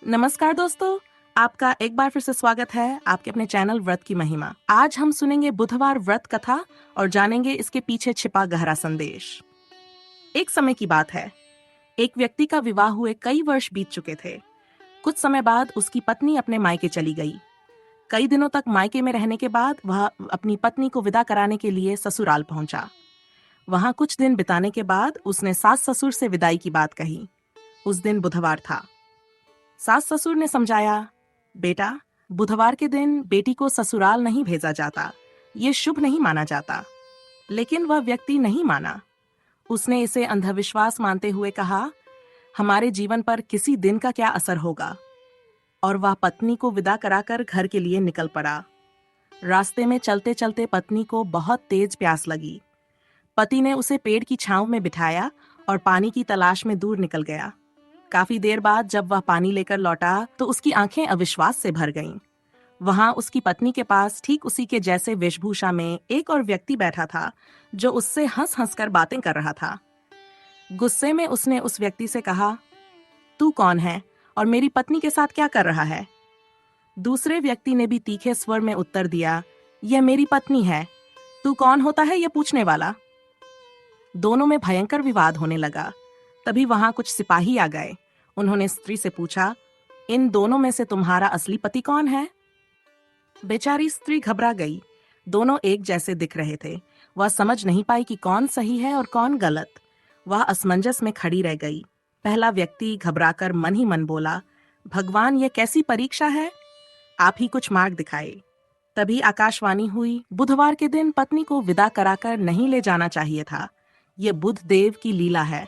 नमस्कार दोस्तों, आपका एक बार फिर से स्वागत है आपके अपने चैनल व्रत की महिमा। आज हम सुनेंगे बुधवार व्रत कथा और जानेंगे इसके पीछे छिपा गहरा संदेश। एक समय की बात है, एक व्यक्ति का विवाह हुए कई वर्ष बीत चुके थे। कुछ समय बाद उसकी पत्नी अपने मायके चली गई। कई दिनों तक मायके में रहने के बाद वह अपनी पत्नी को विदा कराने के लिए ससुराल पहुंचा। वहां कुछ दिन बिताने के बाद उसने सास ससुर से विदाई की बात कही। उस दिन बुधवार था। सास ससुर ने समझाया, बेटा, बुधवार के दिन बेटी को ससुराल नहीं भेजा जाता, ये शुभ नहीं माना जाता। लेकिन वह व्यक्ति नहीं माना। उसने इसे अंधविश्वास मानते हुए कहा, हमारे जीवन पर किसी दिन का क्या असर होगा। और वह पत्नी को विदा कराकर घर के लिए निकल पड़ा। रास्ते में चलते चलते पत्नी को बहुत तेज प्यास लगी। पति ने उसे पेड़ की छांव में बिठाया और पानी की तलाश में दूर निकल गया। काफी देर बाद जब वह पानी लेकर लौटा तो उसकी आंखें अविश्वास से भर गईं। वहां उसकी पत्नी के पास ठीक उसी के जैसे वेशभूषा में एक और व्यक्ति बैठा था, जो उससे हंस हंस कर बातें कर रहा था। गुस्से में उसने उस व्यक्ति से कहा, तू कौन है और मेरी पत्नी के साथ क्या कर रहा है? दूसरे व्यक्ति ने भी तीखे स्वर में उत्तर दिया, यह मेरी पत्नी है, तू कौन होता है यह पूछने वाला? दोनों में भयंकर विवाद होने लगा। तभी वहां कुछ सिपाही आ गए। उन्होंने स्त्री से पूछा, इन दोनों में से तुम्हारा असली पति कौन है? बेचारी स्त्री घबरा गई। दोनों एक जैसे दिख रहे थे। वह समझ नहीं पाई कि कौन सही है और कौन गलत। वह असमंजस में खड़ी रह गई। पहला व्यक्ति घबराकर मन ही मन बोला, भगवान, ये कैसी परीक्षा है? आप ही कुछ मार्ग दिखाए। तभी आकाशवाणी हुई, बुधवार के दिन पत्नी को विदा कराकर नहीं ले जाना चाहिए था। ये बुध देव की लीला है।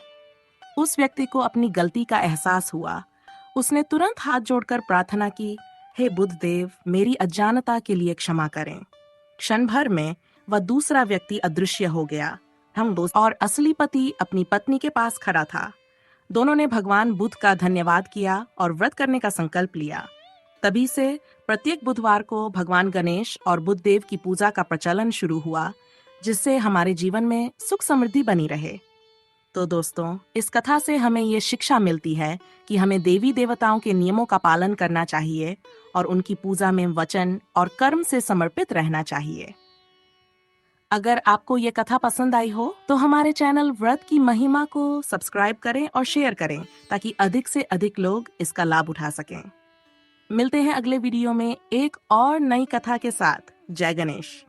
उस व्यक्ति को अपनी गलती का एहसास हुआ। उसने तुरंत हाथ जोड़कर प्रार्थना की, हे बुध देव, मेरी अज्ञानता के लिए क्षमा करें। क्षण भर में वह दूसरा व्यक्ति अदृश्य हो गया। हम दोस्त और असली पति अपनी पत्नी के पास खड़ा था। दोनों ने भगवान बुध का धन्यवाद किया और व्रत करने का संकल्प लिया। तभी से प्रत्येक बुधवार को भगवान गणेश और बुध देव की पूजा का प्रचलन शुरू हुआ, जिससे हमारे जीवन में सुख समृद्धि बनी रहे। तो दोस्तों, इस कथा से हमें ये शिक्षा मिलती है कि हमें देवी देवताओं के नियमों का पालन करना चाहिए और उनकी पूजा में वचन और कर्म से समर्पित रहना चाहिए। अगर आपको ये कथा पसंद आई हो तो हमारे चैनल व्रत की महिमा को सब्सक्राइब करें और शेयर करें, ताकि अधिक से अधिक लोग इसका लाभ उठा सकें। मिलते हैं अगले वीडियो में एक और नई कथा के साथ। जय गणेश।